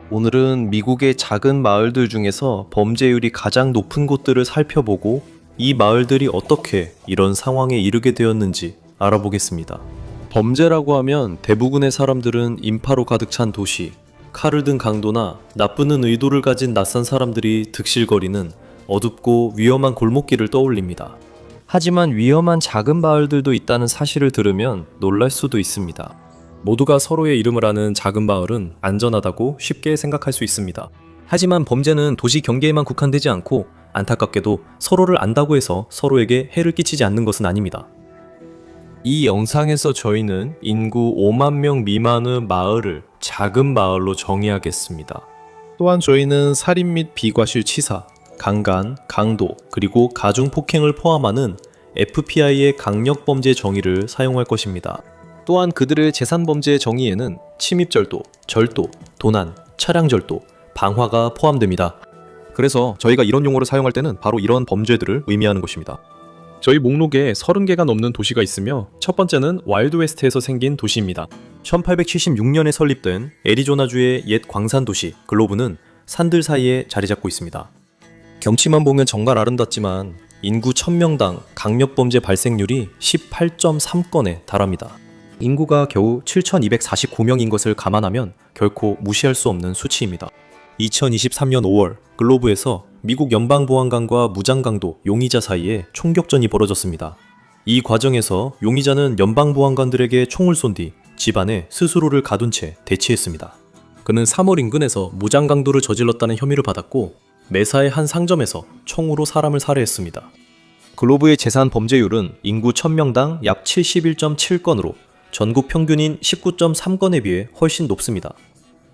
오늘은 미국의 작은 마을들 중에서 범죄율이 가장 높은 곳들을 살펴보고 이 마을들이 어떻게 이런 상황에 이르게 되었는지 알아보겠습니다. 범죄라고 하면 대부분의 사람들은 인파로 가득 찬 도시, 칼을 든 강도나 나쁘는 의도를 가진 낯선 사람들이 득실거리는 어둡고 위험한 골목길을 떠올립니다. 하지만 위험한 작은 마을들도 있다는 사실을 들으면 놀랄 수도 있습니다. 모두가 서로의 이름을 아는 작은 마을은 안전하다고 쉽게 생각할 수 있습니다. 하지만 범죄는 도시 경계에만 국한되지 않고 안타깝게도 서로를 안다고 해서 서로에게 해를 끼치지 않는 것은 아닙니다. 이 영상에서 저희는 인구 5만 명 미만의 마을을 작은 마을로 정의하겠습니다. 또한 저희는 살인 및 비과실 치사, 강간, 강도, 그리고 가중폭행을 포함하는 FPI의 강력범죄 정의를 사용할 것입니다. 또한 그들의 재산범죄 정의에는 침입절도, 절도, 도난, 차량절도, 방화가 포함됩니다. 그래서 저희가 이런 용어를 사용할 때는 바로 이런 범죄들을 의미하는 것입니다. 저희 목록에 30개가 넘는 도시가 있으며 첫 번째는 와일드웨스트에서 생긴 도시입니다. 1876년에 설립된 애리조나주의 옛 광산 도시 글로브는 산들 사이에 자리 잡고 있습니다. 경치만 보면 정말 아름답지만 인구 1000명당 강력범죄 발생률이 18.3건에 달합니다. 인구가 겨우 7249명인 것을 감안하면 결코 무시할 수 없는 수치입니다. 2023년 5월 글로브에서 미국 연방보안관과 무장강도 용의자 사이에 총격전이 벌어졌습니다. 이 과정에서 용의자는 연방보안관들에게 총을 쏜 뒤 집안에 스스로를 가둔 채 대치했습니다. 그는 3월 인근에서 무장강도를 저질렀다는 혐의를 받았고 메사의 한 상점에서 총으로 사람을 살해했습니다. 글로브의 재산 범죄율은 인구 1000명당 약 71.7건으로 전국 평균인 19.3건에 비해 훨씬 높습니다.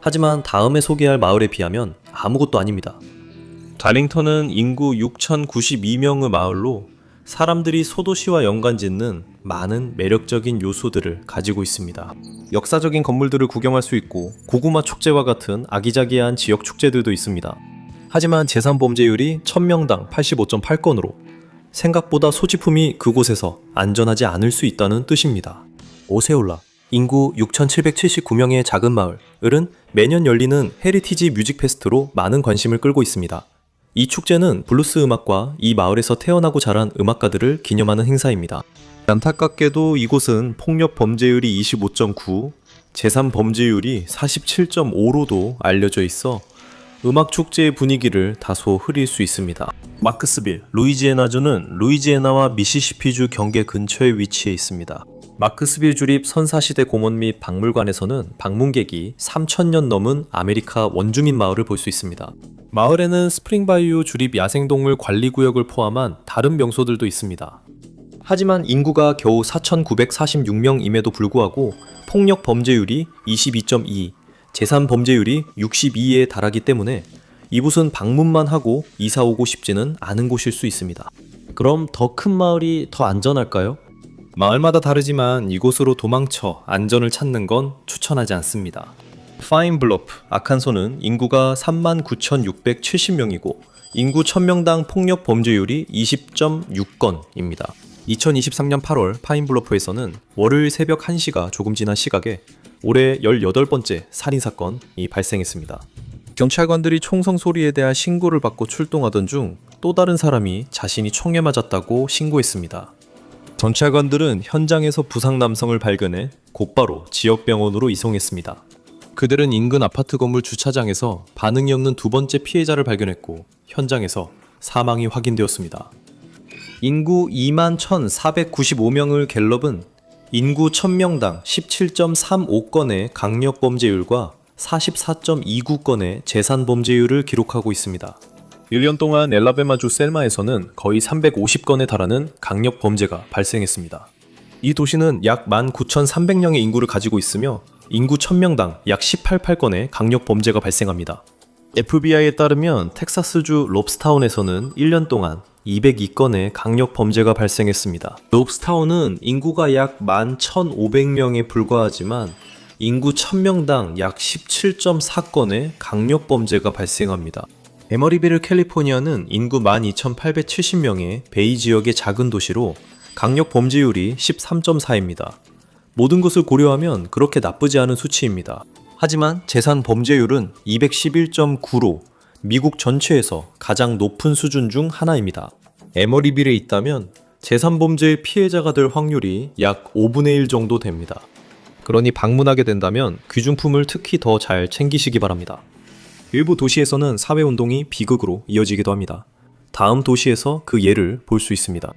하지만 다음에 소개할 마을에 비하면 아무것도 아닙니다. 달링턴은 인구 6092명의 마을로 사람들이 소도시와 연관짓는 많은 매력적인 요소들을 가지고 있습니다. 역사적인 건물들을 구경할 수 있고 고구마 축제와 같은 아기자기한 지역 축제들도 있습니다. 하지만 재산 범죄율이 1000명당 85.8건으로 생각보다 소지품이 그곳에서 안전하지 않을 수 있다는 뜻입니다. 오세올라, 인구 6779명의 작은 마을은 매년 열리는 헤리티지 뮤직 페스트로 많은 관심을 끌고 있습니다. 이 축제는 블루스 음악과 이 마을에서 태어나고 자란 음악가들을 기념하는 행사입니다. 안타깝게도 이곳은 폭력 범죄율이 25.9, 재산 범죄율이 47.5로도 알려져 있어 음악 축제의 분위기를 다소 흐릴 수 있습니다. 마크스빌, 루이지애나주는 루이지애나와 미시시피주 경계 근처에 위치해 있습니다. 마크스빌 주립 선사시대 공원 및 박물관에서는 방문객이 3000년 넘은 아메리카 원주민 마을을 볼 수 있습니다. 마을에는 스프링바이오 주립 야생동물 관리구역을 포함한 다른 명소들도 있습니다. 하지만 인구가 겨우 4946명임에도 불구하고 폭력 범죄율이 22.2, 재산 범죄율이 62에 달하기 때문에 이곳은 방문만 하고 이사 오고 싶지는 않은 곳일 수 있습니다. 그럼 더 큰 마을이 더 안전할까요? 마을마다 다르지만 이곳으로 도망쳐 안전을 찾는 건 추천하지 않습니다. 파인 블러프, 아칸소는 인구가 39,670명이고 인구 1000명당 폭력 범죄율이 20.6건입니다. 2023년 8월 파인 블러프에서는 월요일 새벽 1시가 조금 지난 시각에 올해 18번째 살인사건이 발생했습니다. 경찰관들이 총성 소리에 대한 신고를 받고 출동하던 중 또 다른 사람이 자신이 총에 맞았다고 신고했습니다. 경찰관들은 현장에서 부상 남성을 발견해 곧바로 지역병원으로 이송했습니다. 그들은 인근 아파트 건물 주차장에서 반응이 없는 두 번째 피해자를 발견했고 현장에서 사망이 확인되었습니다. 인구 21,495명의 갤럽은 인구 1000명당 17.35건의 강력범죄율과 44.29건의 재산범죄율을 기록하고 있습니다. 1년 동안 엘라베마주 셀마에서는 거의 350건에 달하는 강력범죄가 발생했습니다. 이 도시는 약 19,300명의 인구를 가지고 있으며 인구 1000명당 약 18건의 강력범죄가 발생합니다. FBI에 따르면 텍사스주 롭스타운에서는 1년 동안 202건의 강력범죄가 발생했습니다. 롭스타운은 인구가 약 11,500명에 불과하지만 인구 1000명당 약 17.4건의 강력범죄가 발생합니다. 에머리빌 캘리포니아는 인구 12,870명의 베이 지역의 작은 도시로 강력 범죄율이 13.4입니다. 모든 것을 고려하면 그렇게 나쁘지 않은 수치입니다. 하지만 재산 범죄율은 211.9로 미국 전체에서 가장 높은 수준 중 하나입니다. 에머리빌에 있다면 재산 범죄의 피해자가 될 확률이 약 5분의 1 정도 됩니다. 그러니 방문하게 된다면 귀중품을 특히 더 잘 챙기시기 바랍니다. 일부 도시에서는 사회운동이 비극으로 이어지기도 합니다. 다음 도시에서 그 예를 볼 수 있습니다.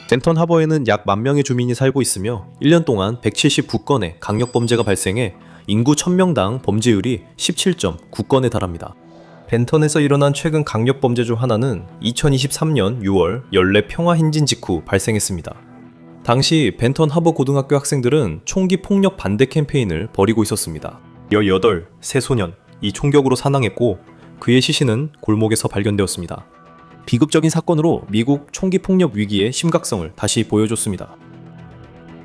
덴턴 하버에는 약 10,000명의 주민이 살고 있으며 1년 동안 179건의 강력범죄가 발생해 인구 1000명당 범죄율이 17.9건에 달합니다. 벤턴에서 일어난 최근 강력범죄 중 하나는 2023년 6월 연례 평화행진 직후 발생했습니다. 당시 벤턴 하버 고등학교 학생들은 총기 폭력 반대 캠페인을 벌이고 있었습니다. 18 새소년이 총격으로 사망했고 그의 시신은 골목에서 발견되었습니다. 비극적인 사건으로 미국 총기 폭력 위기의 심각성을 다시 보여줬습니다.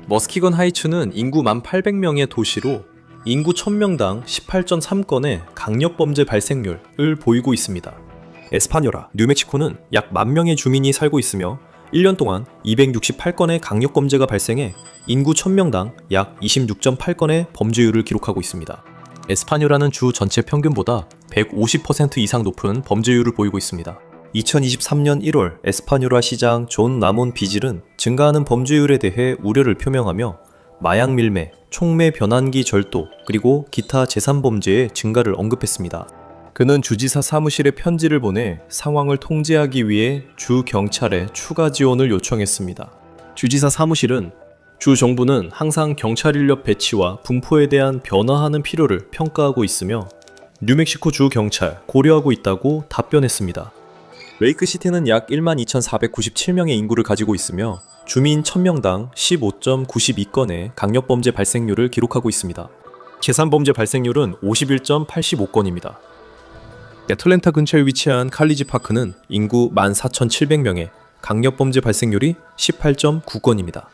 머스키건 하이츠는 인구 1800명의 도시로 인구 1000명당 18.3건의 강력범죄 발생률을 보이고 있습니다. 에스파뇰라, 뉴멕시코는 약 10,000명의 주민이 살고 있으며 1년 동안 268건의 강력범죄가 발생해 인구 1000명당 약 26.8건의 범죄율을 기록하고 있습니다. 에스파뇰라는 주 전체 평균보다 150% 이상 높은 범죄율을 보이고 있습니다. 2023년 1월 에스파뇰라 시장 존 라몬 비질은 증가하는 범죄율에 대해 우려를 표명하며 마약 밀매, 촉매 변환기 절도, 그리고 기타 재산 범죄의 증가를 언급했습니다. 그는 주지사 사무실에 편지를 보내 상황을 통제하기 위해 주 경찰에 추가 지원을 요청했습니다. 주지사 사무실은 주 정부는 항상 경찰 인력 배치와 분포에 대한 변화하는 필요를 평가하고 있으며 뉴멕시코 주 경찰 고려하고 있다고 답변했습니다. 레이크시티는 약 12,497명의 인구를 가지고 있으며 주민 1000명당 15.92건의 강력범죄 발생률을 기록하고 있습니다. 재산범죄 발생률은 51.85건입니다. 애틀랜타 근처에 위치한 칼리지 파크는 인구 14,700명의 강력범죄 발생률이 18.9건입니다.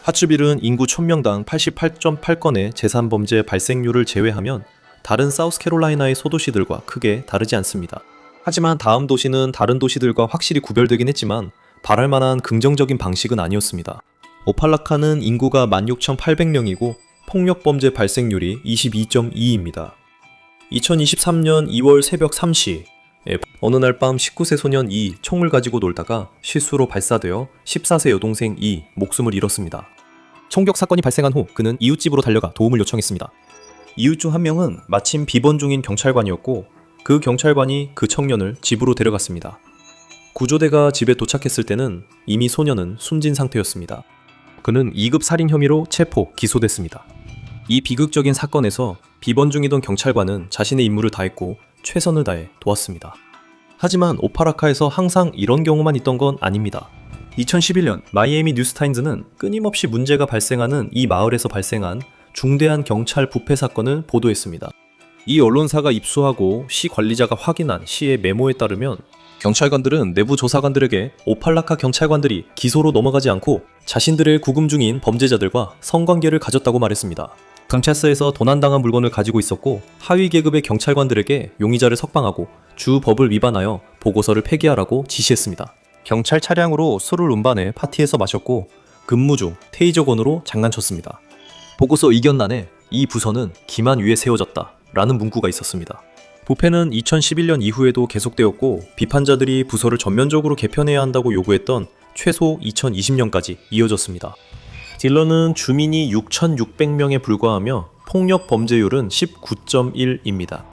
하츠빌은 인구 1000명당 88.8건의 재산범죄 발생률을 제외하면 다른 사우스캐롤라이나의 소도시들과 크게 다르지 않습니다. 하지만 다음 도시는 다른 도시들과 확실히 구별되긴 했지만 바랄 만한 긍정적인 방식은 아니었습니다. 오팔라카는 인구가 16,800명이고 폭력범죄 발생률이 22.2입니다. 2023년 2월 새벽 3시 어느 날 밤 19세 소년 이 총을 가지고 놀다가 실수로 발사되어 14세 여동생 이 목숨을 잃었습니다. 총격 사건이 발생한 후 그는 이웃집으로 달려가 도움을 요청했습니다. 이웃 중 한 명은 마침 비번 중인 경찰관이었고 그 경찰관이 그 청년을 집으로 데려갔습니다. 구조대가 집에 도착했을 때는 이미 소년은 숨진 상태였습니다. 그는 2급 살인 혐의로 체포, 기소됐습니다. 이 비극적인 사건에서 비번 중이던 경찰관은 자신의 임무를 다했고 최선을 다해 도왔습니다. 하지만 오파라카에서 항상 이런 경우만 있던 건 아닙니다. 2011년 마이애미 뉴스타임즈는 끊임없이 문제가 발생하는 이 마을에서 발생한 중대한 경찰 부패 사건을 보도했습니다. 이 언론사가 입수하고 시 관리자가 확인한 시의 메모에 따르면 경찰관들은 내부 조사관들에게 오팔라카 경찰관들이 기소로 넘어가지 않고 자신들의 구금 중인 범죄자들과 성관계를 가졌다고 말했습니다. 경찰서에서 도난당한 물건을 가지고 있었고 하위 계급의 경찰관들에게 용의자를 석방하고 주 법을 위반하여 보고서를 폐기하라고 지시했습니다. 경찰 차량으로 술을 운반해 파티에서 마셨고 근무 중 테이저건으로 장난쳤습니다. 보고서 의견란에 이 부서는 기만 위에 세워졌다 라는 문구가 있었습니다. 부패는 2011년 이후에도 계속되었고 비판자들이 부서를 전면적으로 개편해야 한다고 요구했던 최소 2020년까지 이어졌습니다. 딜런은 주민이 6,600명에 불과하며 폭력 범죄율은 19.1입니다.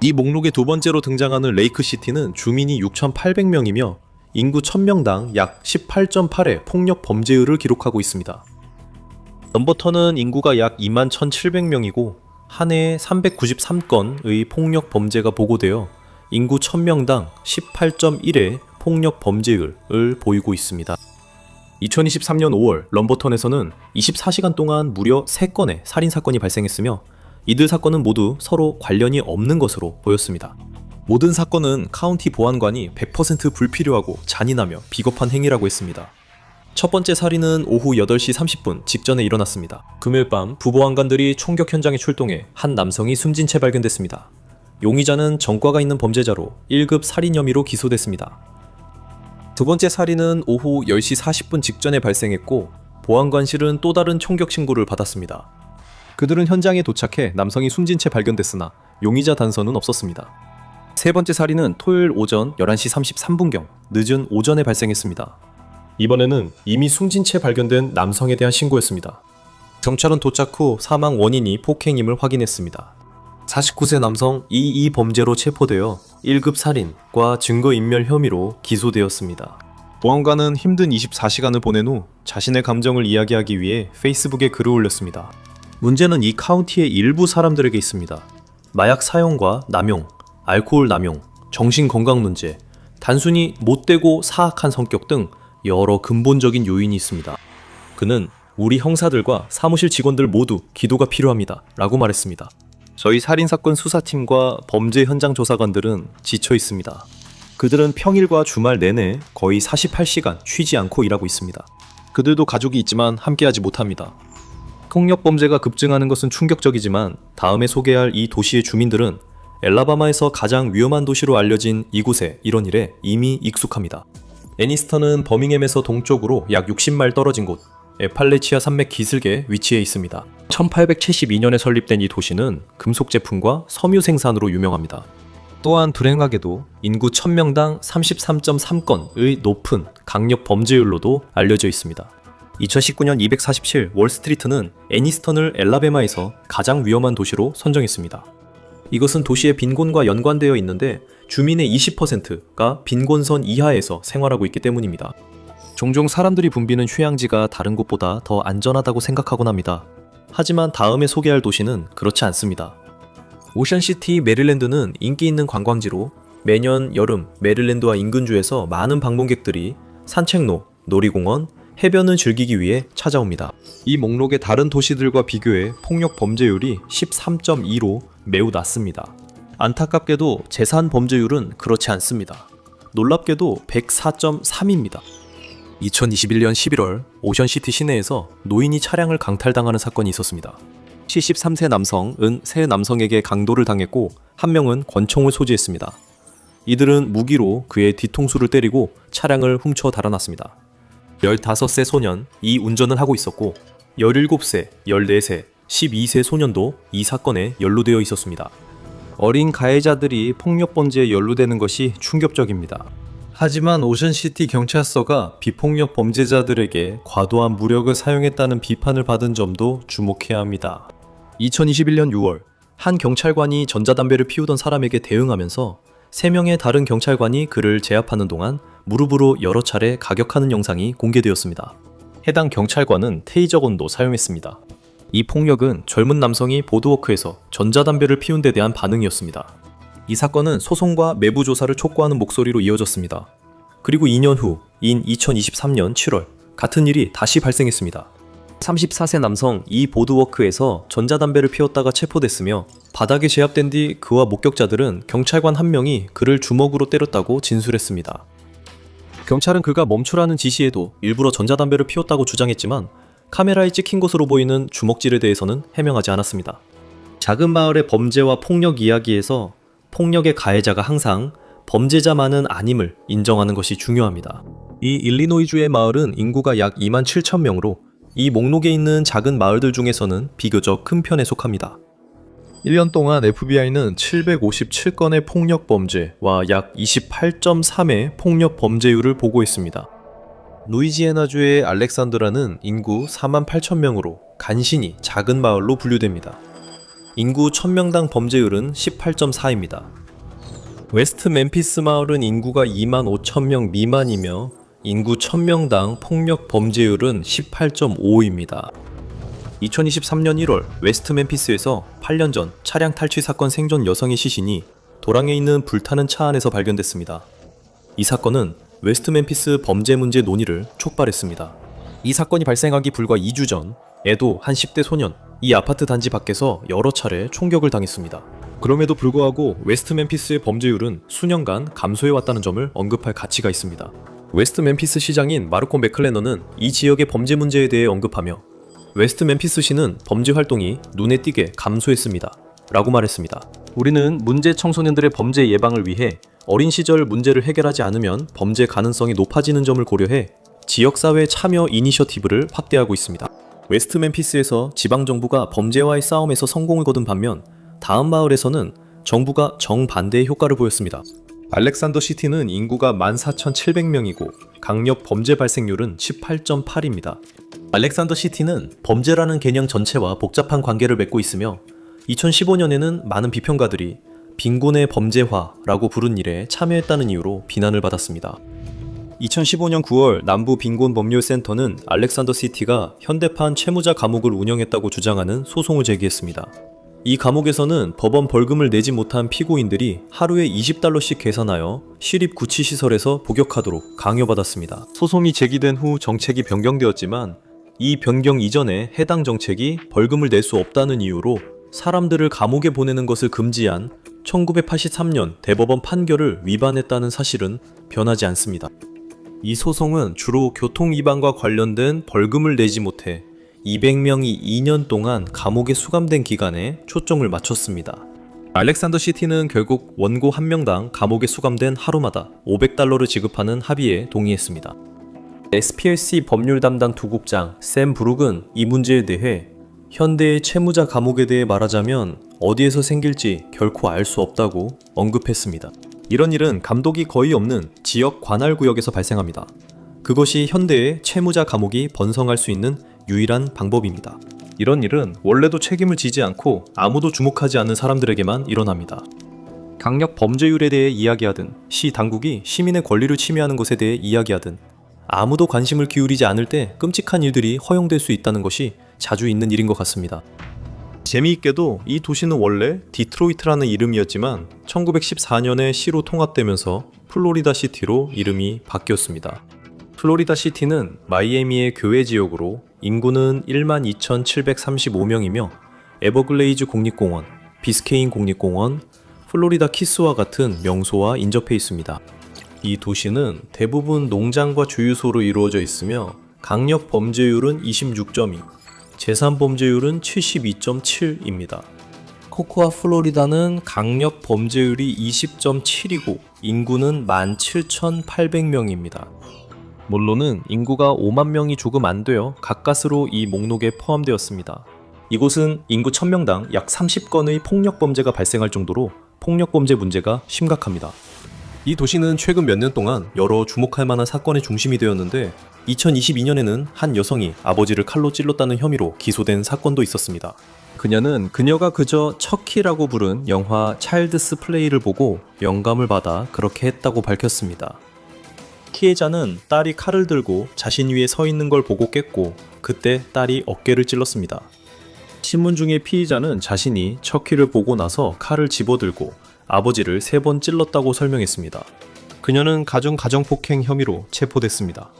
이 목록의 두 번째로 등장하는 레이크시티는 주민이 6,800명이며 인구 1000명당 약 18.8의 폭력 범죄율을 기록하고 있습니다. 넘버턴은 인구가 약 21,700명이고 한 해에 393건의 폭력 범죄가 보고되어 인구 1000명당 18.1의 폭력 범죄율을 보이고 있습니다. 2023년 5월 럼버턴에서는 24시간 동안 무려 3건의 살인사건이 발생했으며 이들 사건은 모두 서로 관련이 없는 것으로 보였습니다. 모든 사건은 카운티 보안관이 100% 불필요하고 잔인하며 비겁한 행위라고 했습니다. 첫 번째 살인은 오후 8시 30분 직전에 일어났습니다. 금요일 밤 부보안관들이 총격 현장에 출동해 한 남성이 숨진 채 발견됐습니다. 용의자는 전과가 있는 범죄자로 1급 살인 혐의로 기소됐습니다. 두 번째 살인은 오후 10시 40분 직전에 발생했고 보안관실은 또 다른 총격 신고를 받았습니다. 그들은 현장에 도착해 남성이 숨진 채 발견됐으나 용의자 단서는 없었습니다. 세 번째 살인은 토요일 오전 11시 33분경 늦은 오전에 발생했습니다. 이번에는 이미 숨진 채 발견된 남성에 대한 신고였습니다. 경찰은 도착 후 사망 원인이 폭행임을 확인했습니다. 49세 남성 이이 범죄로 체포되어 1급 살인과 증거인멸 혐의로 기소되었습니다. 보안관은 힘든 24시간을 보낸 후 자신의 감정을 이야기하기 위해 페이스북에 글을 올렸습니다. 문제는 이 카운티의 일부 사람들에게 있습니다. 마약 사용과 남용, 알코올 남용, 정신건강 문제, 단순히 못되고 사악한 성격 등 여러 근본적인 요인이 있습니다. 그는 우리 형사들과 사무실 직원들 모두 기도가 필요합니다 라고 말했습니다. 저희 살인사건 수사팀과 범죄 현장 조사관들은 지쳐 있습니다. 그들은 평일과 주말 내내 거의 48시간 쉬지 않고 일하고 있습니다. 그들도 가족이 있지만 함께하지 못합니다. 폭력 범죄가 급증하는 것은 충격적이지만 다음에 소개할 이 도시의 주민들은 엘라바마에서 가장 위험한 도시로 알려진 이곳에 이런 일에 이미 익숙합니다. 애니스턴은 버밍햄에서 동쪽으로 약 60마일 떨어진 곳 에팔레치아 산맥 기슭에 위치해 있습니다. 1872년에 설립된 이 도시는 금속 제품과 섬유 생산으로 유명합니다. 또한 불행하게도 인구 1000명당 33.3건의 높은 강력 범죄율로도 알려져 있습니다. 2019년 247 월스트리트는 애니스턴을 엘라베마에서 가장 위험한 도시로 선정했습니다. 이것은 도시의 빈곤과 연관되어 있는데 주민의 20%가 빈곤선 이하에서 생활하고 있기 때문입니다. 종종 사람들이 붐비는 휴양지가 다른 곳보다 더 안전하다고 생각하곤 합니다. 하지만 다음에 소개할 도시는 그렇지 않습니다. 오션시티, 메릴랜드는 인기 있는 관광지로 매년 여름 메릴랜드와 인근주에서 많은 방문객들이 산책로, 놀이공원, 해변을 즐기기 위해 찾아옵니다. 이 목록의 다른 도시들과 비교해 폭력 범죄율이 13.2로 매우 낮습니다. 안타깝게도 재산 범죄율은 그렇지 않습니다. 놀랍게도 104.3입니다. 2021년 11월 오션시티 시내에서 노인이 차량을 강탈당하는 사건이 있었습니다. 73세 남성은 세 남성에게 강도를 당했고 한 명은 권총을 소지했습니다. 이들은 무기로 그의 뒤통수를 때리고 차량을 훔쳐 달아났습니다. 15세 소년이 운전을 하고 있었고 17세, 14세, 12세 소년도 이 사건에 연루되어 있었습니다. 어린 가해자들이 폭력 범죄에 연루되는 것이 충격적입니다. 하지만 오션시티 경찰서가 비폭력 범죄자들에게 과도한 무력을 사용했다는 비판을 받은 점도 주목해야 합니다. 2021년 6월 한 경찰관이 전자담배를 피우던 사람에게 대응하면서 3명의 다른 경찰관이 그를 제압하는 동안 무릎으로 여러 차례 가격하는 영상이 공개되었습니다. 해당 경찰관은 테이저건도 사용했습니다. 이 폭력은 젊은 남성이 보드워크에서 전자담배를 피운 데 대한 반응이었습니다. 이 사건은 소송과 내부 조사를 촉구하는 목소리로 이어졌습니다. 그리고 2년 후인 2023년 7월 같은 일이 다시 발생했습니다. 34세 남성 이 보드워크에서 전자담배를 피웠다가 체포됐으며 바닥에 제압된 뒤 그와 목격자들은 경찰관 한 명이 그를 주먹으로 때렸다고 진술했습니다. 경찰은 그가 멈추라는 지시에도 일부러 전자담배를 피웠다고 주장했지만 카메라에 찍힌 것으로 보이는 주먹질에 대해서는 해명하지 않았습니다. 작은 마을의 범죄와 폭력 이야기에서 폭력의 가해자가 항상 범죄자만은 아님을 인정하는 것이 중요합니다. 이 일리노이주의 마을은 인구가 약 27,000명으로 이 목록에 있는 작은 마을들 중에서는 비교적 큰 편에 속합니다. 1년 동안 FBI는 757건의 폭력 범죄와 약 28.3의 폭력 범죄율을 보고했습니다. 루이지애나주의 알렉산드라는 인구 48,000명으로 간신히 작은 마을로 분류됩니다. 인구 1000명당 범죄율은 18.4입니다. 웨스트 멤피스 마을은 인구가 25,000명 미만이며 인구 1000명당 폭력 범죄율은 18.5입니다. 2023년 1월 웨스트 멤피스에서 8년 전 차량 탈취 사건 생존 여성의 시신이 도랑에 있는 불타는 차 안에서 발견됐습니다. 이 사건은 웨스트 멤피스 범죄 문제 논의를 촉발했습니다. 이 사건이 발생하기 불과 2주 전 에도 한 10대 소년 이 아파트 단지 밖에서 여러 차례 총격을 당했습니다. 그럼에도 불구하고 웨스트 멤피스의 범죄율은 수년간 감소해왔다는 점을 언급할 가치가 있습니다. 웨스트 멤피스 시장인 마르코 맥클레너는 이 지역의 범죄 문제에 대해 언급하며 웨스트 멤피스시는 범죄 활동이 눈에 띄게 감소했습니다. 라고 말했습니다. 우리는 문제 청소년들의 범죄 예방을 위해 어린 시절 문제를 해결하지 않으면 범죄 가능성이 높아지는 점을 고려해 지역사회 참여 이니셔티브를 확대하고 있습니다. 웨스트 멤피스에서 지방정부가 범죄와의 싸움에서 성공을 거둔 반면 다음 마을에서는 정부가 정반대의 효과를 보였습니다. 알렉산더 시티는 인구가 14,700명이고 강력 범죄 발생률은 18.8입니다. 알렉산더 시티는 범죄라는 개념 전체와 복잡한 관계를 맺고 있으며 2015년에는 많은 비평가들이 빈곤의 범죄화라고 부른 일에 참여했다는 이유로 비난을 받았습니다. 2015년 9월 남부 빈곤법률센터는 알렉산더 시티가 현대판 채무자 감옥을 운영했다고 주장하는 소송을 제기했습니다. 이 감옥에서는 법원 벌금을 내지 못한 피고인들이 하루에 $20씩 계산하여 시립 구치시설에서 복역하도록 강요받았습니다. 소송이 제기된 후 정책이 변경되었지만 이 변경 이전에 해당 정책이 벌금을 낼 수 없다는 이유로 사람들을 감옥에 보내는 것을 금지한 1983년 대법원 판결을 위반했다는 사실은 변하지 않습니다. 이 소송은 주로 교통 위반과 관련된 벌금을 내지 못해 200명이 2년 동안 감옥에 수감된 기간에 초점을 맞췄습니다. 알렉산더 시티는 결국 원고 한 명당 감옥에 수감된 하루마다 $500를 지급하는 합의에 동의했습니다. SPLC 법률 담당 두국장 샘 브룩은 이 문제에 대해 현대의 채무자 감옥에 대해 말하자면 어디에서 생길지 결코 알 수 없다고 언급했습니다. 이런 일은 감독이 거의 없는 지역 관할 구역에서 발생합니다. 그것이 현대의 채무자 감옥이 번성할 수 있는 유일한 방법입니다. 이런 일은 원래도 책임을 지지 않고 아무도 주목하지 않는 사람들에게만 일어납니다. 강력 범죄율에 대해 이야기하든 시 당국이 시민의 권리를 침해하는 것에 대해 이야기하든 아무도 관심을 기울이지 않을 때 끔찍한 일들이 허용될 수 있다는 것이 자주 있는 일인 것 같습니다. 재미있게도 이 도시는 원래 디트로이트라는 이름이었지만 1914년에 시로 통합되면서 플로리다 시티로 이름이 바뀌었습니다. 플로리다 시티는 마이애미의 교외 지역으로 인구는 12,735명이며 에버글레이즈 국립공원, 비스케인 국립공원, 플로리다 키스와 같은 명소와 인접해 있습니다. 이 도시는 대부분 농장과 주유소로 이루어져 있으며 강력 범죄율은 26.2, 재산 범죄율은 72.7입니다. 코코아 플로리다는 강력 범죄율이 20.7이고 인구는 17,800명입니다. 몰로는 인구가 5만 명이 조금 안 되어 가까스로 이 목록에 포함되었습니다. 이곳은 인구 1000명당 약 30건의 폭력범죄가 발생할 정도로 폭력범죄 문제가 심각합니다. 이 도시는 최근 몇 년 동안 여러 주목할 만한 사건의 중심이 되었는데 2022년에는 한 여성이 아버지를 칼로 찔렀다는 혐의로 기소된 사건도 있었습니다. 그녀가 그저 척키라고 부른 영화 차일드스 플레이를 보고 영감을 받아 그렇게 했다고 밝혔습니다. 피해자는 딸이 칼을 들고 자신 위에 서 있는 걸 보고 깼고 그때 딸이 어깨를 찔렀습니다. 신문 중에 피의자는 자신이 척키를 보고 나서 칼을 집어들고 아버지를 3번 찔렀다고 설명했습니다. 그녀는 가정폭행 혐의로 체포됐습니다.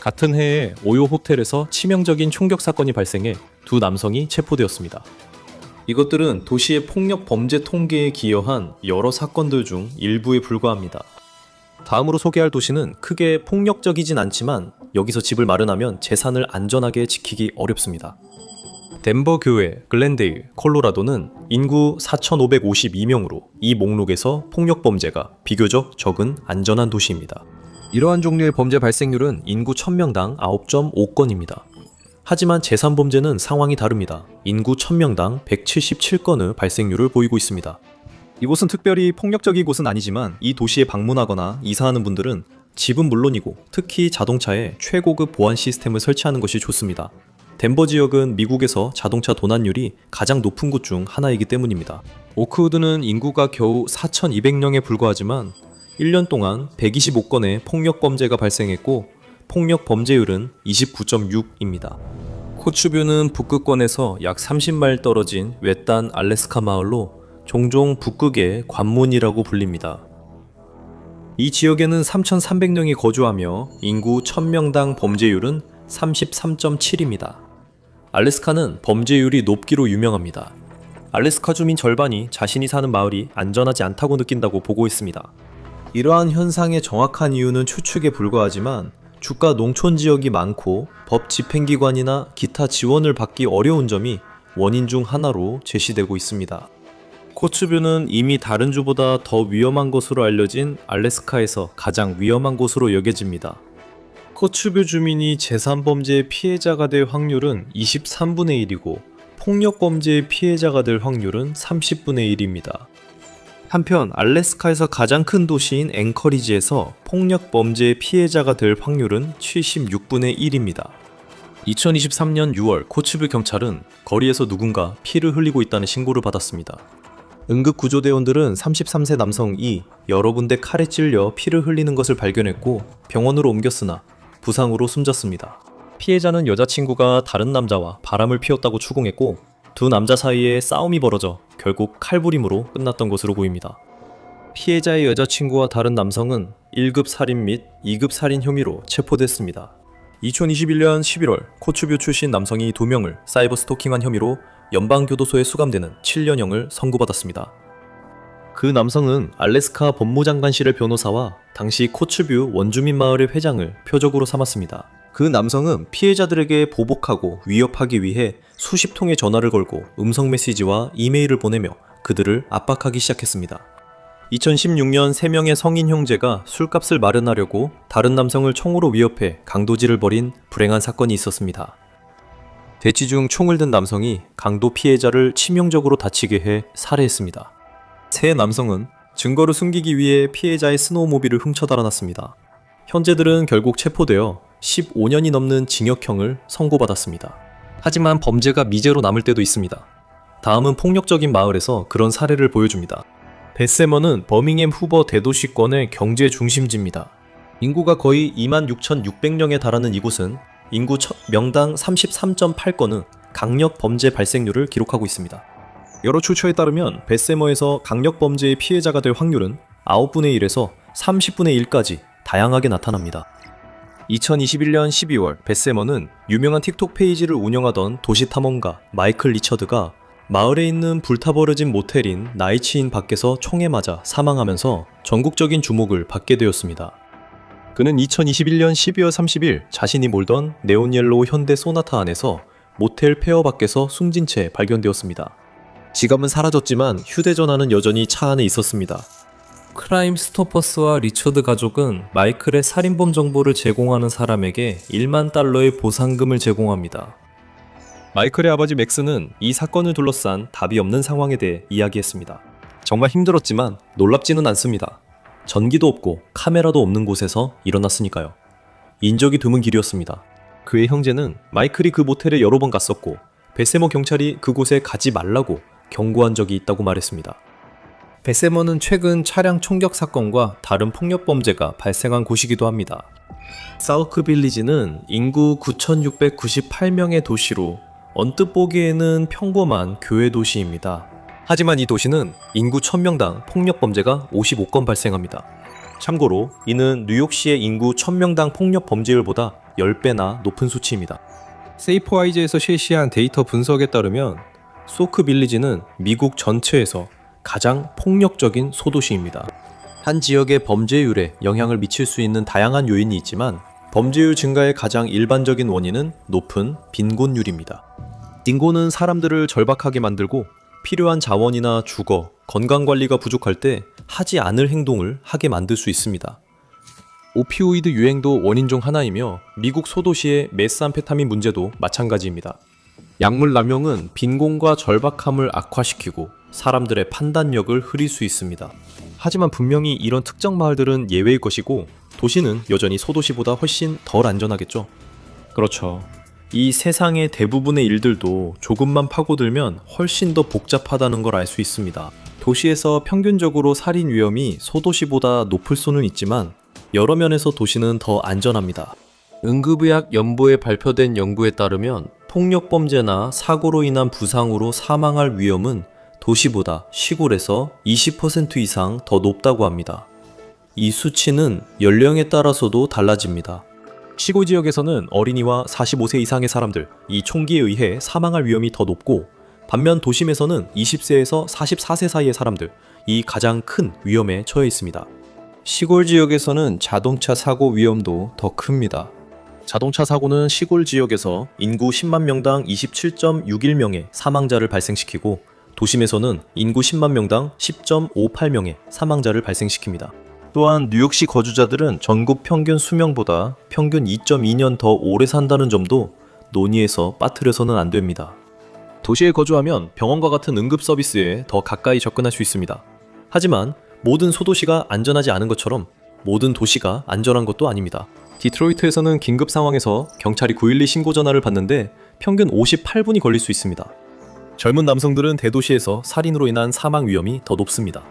같은 해에 오요 호텔에서 치명적인 총격 사건이 발생해 2 남성이 체포되었습니다. 이것들은 도시의 폭력 범죄 통계에 기여한 여러 사건들 중 일부에 불과합니다. 다음으로 소개할 도시는 크게 폭력적이진 않지만 여기서 집을 마련하면 재산을 안전하게 지키기 어렵습니다. 덴버 교외 글렌데일, 콜로라도는 인구 4,552명으로 이 목록에서 폭력범죄가 비교적 적은 안전한 도시입니다. 이러한 종류의 범죄 발생률은 인구 1000명당 9.5건입니다. 하지만 재산범죄는 상황이 다릅니다. 인구 1000명당 177건의 발생률을 보이고 있습니다. 이곳은 특별히 폭력적인 곳은 아니지만 이 도시에 방문하거나 이사하는 분들은 집은 물론이고 특히 자동차에 최고급 보안 시스템을 설치하는 것이 좋습니다. 덴버 지역은 미국에서 자동차 도난율이 가장 높은 곳 중 하나이기 때문입니다. 오크우드는 인구가 겨우 4,200명에 불과하지만 1년 동안 125건의 폭력범죄가 발생했고 폭력 범죄율은 29.6입니다. 코츠뷰는 북극권에서 약 30마일 떨어진 외딴 알래스카 마을로 종종 북극의 관문이라고 불립니다. 이 지역에는 3,300명이 거주하며 인구 1000명당 범죄율은 33.7입니다. 알래스카는 범죄율이 높기로 유명합니다. 알래스카 주민 절반이 자신이 사는 마을이 안전하지 않다고 느낀다고 보고했습니다. 이러한 현상의 정확한 이유는 추측에 불과하지만 주가 농촌 지역이 많고 법 집행기관이나 기타 지원을 받기 어려운 점이 원인 중 하나로 제시되고 있습니다. 코츠뷰는 이미 다른 주보다 더 위험한 것으로 알려진 알래스카에서 가장 위험한 곳으로 여겨집니다. 코츠뷰 주민이 재산범죄의 피해자가 될 확률은 23분의 1이고 폭력범죄의 피해자가 될 확률은 30분의 1입니다. 한편 알래스카에서 가장 큰 도시인 앵커리지에서 폭력범죄의 피해자가 될 확률은 76분의 1입니다. 2023년 6월 코츠뷰 경찰은 거리에서 누군가 피를 흘리고 있다는 신고를 받았습니다. 응급구조대원들은 33세 남성 이 여러 군데 칼에 찔려 피를 흘리는 것을 발견했고 병원으로 옮겼으나 부상으로 숨졌습니다. 피해자는 여자친구가 다른 남자와 바람을 피웠다고 추궁했고 두 남자 사이에 싸움이 벌어져 결국 칼부림으로 끝났던 것으로 보입니다. 피해자의 여자친구와 다른 남성은 1급 살인 및 2급 살인 혐의로 체포됐습니다. 2021년 11월 코츠뷰 출신 남성이 2명을 사이버 스토킹한 혐의로 연방교도소에 수감되는 7년형을 선고받았습니다. 그 남성은 알래스카 법무장관실의 변호사와 당시 코츠뷰 원주민 마을의 회장을 표적으로 삼았습니다. 그 남성은 피해자들에게 보복하고 위협하기 위해 수십 통의 전화를 걸고 음성 메시지와 이메일을 보내며 그들을 압박하기 시작했습니다. 2016년 3명의 성인 형제가 술값을 마련하려고 다른 남성을 총으로 위협해 강도질을 벌인 불행한 사건이 있었습니다. 대치 중 총을 든 남성이 강도 피해자를 치명적으로 다치게 해 살해했습니다. 세 남성은 증거를 숨기기 위해 피해자의 스노우모빌을 훔쳐 달아났습니다. 현재들은 결국 체포되어 15년이 넘는 징역형을 선고받았습니다. 하지만 범죄가 미제로 남을 때도 있습니다. 다음은 폭력적인 마을에서 그런 사례를 보여줍니다. 베세먼은 버밍엄 후버 대도시권의 경제 중심지입니다. 인구가 거의 26,600명에 달하는 이곳은 인구 명당 33.8건의 강력 범죄 발생률을 기록하고 있습니다. 여러 출처에 따르면 베세머에서 강력 범죄의 피해자가 될 확률은 9분의 1에서 30분의 1까지 다양하게 나타납니다. 2021년 12월 베세머는 유명한 틱톡 페이지를 운영하던 도시탐험가 마이클 리처드가 마을에 있는 불타버려진 모텔인 나이치인 밖에서 총에 맞아 사망하면서 전국적인 주목을 받게 되었습니다. 그는 2021년 12월 30일 자신이 몰던 네온옐로우 현대 소나타 안에서 모텔 폐허 밖에서 숨진 채 발견되었습니다. 지갑은 사라졌지만 휴대전화는 여전히 차 안에 있었습니다. 크라임 스토퍼스와 리처드 가족은 마이클의 살인범 정보를 제공하는 사람에게 1만 달러의 보상금을 제공합니다. 마이클의 아버지 맥스는 이 사건을 둘러싼 답이 없는 상황에 대해 이야기했습니다. 정말 힘들었지만 놀랍지는 않습니다. 전기도 없고 카메라도 없는 곳에서 일어났으니까요. 인적이 드문 길이었습니다. 그의 형제는 마이클이 그 모텔에 여러 번 갔었고 베세머 경찰이 그곳에 가지 말라고 경고한 적이 있다고 말했습니다. 베세머는 최근 차량 총격 사건과 다른 폭력 범죄가 발생한 곳이기도 합니다. 사우크 빌리지는 인구 9,698명의 도시로 언뜻 보기에는 평범한 교외 도시입니다. 하지만 이 도시는 인구 1000명당 폭력 범죄가 55건 발생합니다. 참고로 이는 뉴욕시의 인구 1000명당 폭력 범죄율보다 10배나 높은 수치입니다. 세이프와이즈에서 실시한 데이터 분석에 따르면 소크 빌리지는 미국 전체에서 가장 폭력적인 소도시입니다. 한 지역의 범죄율에 영향을 미칠 수 있는 다양한 요인이 있지만 범죄율 증가의 가장 일반적인 원인은 높은 빈곤율입니다. 빈곤은 사람들을 절박하게 만들고 필요한 자원이나 주거, 건강관리가 부족할 때 하지 않을 행동을 하게 만들 수 있습니다. 오피오이드 유행도 원인 중 하나이며 미국 소도시의 메스암페타민 문제도 마찬가지입니다. 약물 남용은 빈곤과 절박함을 악화시키고 사람들의 판단력을 흐릴 수 있습니다. 하지만 분명히 이런 특정 마을들은 예외일 것이고 도시는 여전히 소도시보다 훨씬 덜 안전하겠죠. 그렇죠. 이 세상의 대부분의 일들도 조금만 파고들면 훨씬 더 복잡하다는 걸 알 수 있습니다. 도시에서 평균적으로 살인 위험이 소도시보다 높을 수는 있지만 여러 면에서 도시는 더 안전합니다. 응급의학 연보에 발표된 연구에 따르면 폭력범죄나 사고로 인한 부상으로 사망할 위험은 도시보다 시골에서 20% 이상 더 높다고 합니다. 이 수치는 연령에 따라서도 달라집니다. 시골 지역에서는 어린이와 45세 이상의 사람들, 이 총기에 의해 사망할 위험이 더 높고 반면 도심에서는 20세에서 44세 사이의 사람들, 이 가장 큰 위험에 처해 있습니다. 시골 지역에서는 자동차 사고 위험도 더 큽니다. 자동차 사고는 시골 지역에서 인구 10만 명당 27.61명의 사망자를 발생시키고 도심에서는 인구 10만 명당 10.58명의 사망자를 발생시킵니다. 또한 뉴욕시 거주자들은 전국 평균 수명보다 평균 2.2년 더 오래 산다는 점도 논의에서 빠뜨려서는 안 됩니다. 도시에 거주하면 병원과 같은 응급 서비스에 더 가까이 접근할 수 있습니다. 하지만 모든 소도시가 안전하지 않은 것처럼 모든 도시가 안전한 것도 아닙니다. 디트로이트에서는 긴급 상황에서 경찰이 912 신고 전화를 받는데 평균 58분이 걸릴 수 있습니다. 젊은 남성들은 대도시에서 살인으로 인한 사망 위험이 더 높습니다.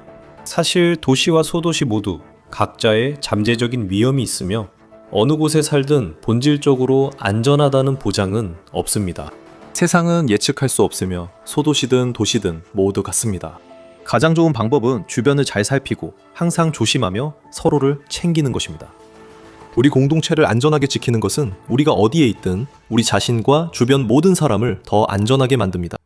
사실 도시와 소도시 모두 각자의 잠재적인 위험이 있으며 어느 곳에 살든 본질적으로 안전하다는 보장은 없습니다. 세상은 예측할 수 없으며 소도시든 도시든 모두 같습니다. 가장 좋은 방법은 주변을 잘 살피고 항상 조심하며 서로를 챙기는 것입니다. 우리 공동체를 안전하게 지키는 것은 우리가 어디에 있든 우리 자신과 주변 모든 사람을 더 안전하게 만듭니다.